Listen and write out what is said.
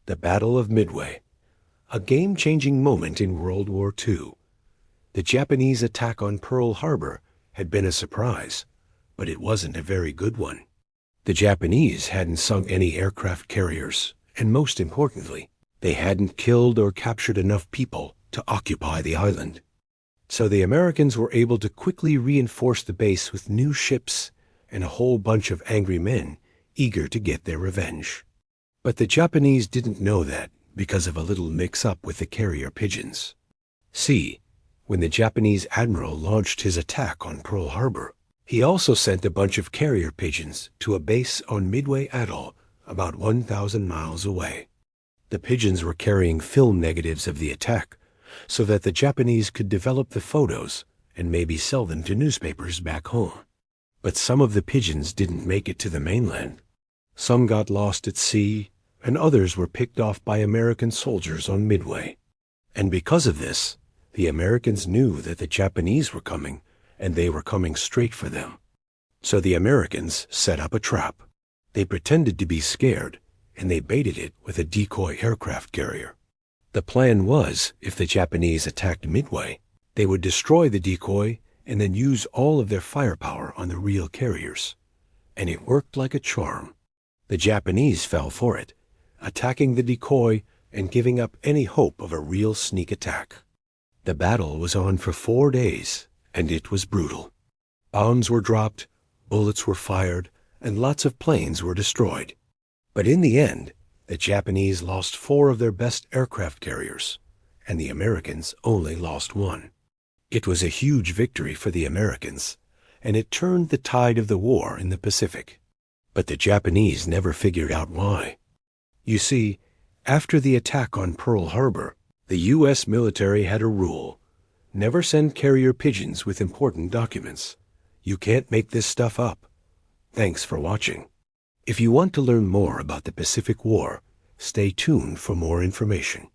The Battle of Midway, a game-changing moment in World War II. The Japanese attack on Pearl Harbor had been a surprise, but it wasn't a very good one. The Japanese hadn't sunk any aircraft carriers, and most importantly, they hadn't killed or captured enough people to occupy the island. So the Americans were able to quickly reinforce the base with new ships and a whole bunch of angry men eager to get their revenge. But the Japanese didn't know that because of a little mix-up with the carrier pigeons. See, when the Japanese admiral launched his attack on Pearl Harbor, he also sent a bunch of carrier pigeons to a base on Midway Atoll about 1,000 miles away. The pigeons were carrying film negatives of the attack so that the Japanese could develop the photos and maybe sell them to newspapers back home. But some of the pigeons didn't make it to the mainland. Some got lost at sea, and others were picked off by American soldiers on Midway. And because of this, the Americans knew that the Japanese were coming, and they were coming straight for them. So the Americans set up a trap. They pretended to be scared, and they baited it with a decoy aircraft carrier. The plan was, if the Japanese attacked Midway, they would destroy the decoy and then use all of their firepower on the real carriers. And it worked like a charm. The Japanese fell for it, attacking the decoy and giving up any hope of a real sneak attack. The battle was on for 4 days, and it was brutal. Bombs were dropped, bullets were fired, and lots of planes were destroyed. But in the end, the Japanese lost 4 of their best aircraft carriers, and the Americans only lost 1. It was a huge victory for the Americans, and it turned the tide of the war in the Pacific. But the Japanese never figured out why. You see, after the attack on Pearl Harbor, the U.S. military had a rule: never send carrier pigeons with important documents. You can't make this stuff up. Thanks for watching. If you want to learn more about the Pacific War, stay tuned for more information.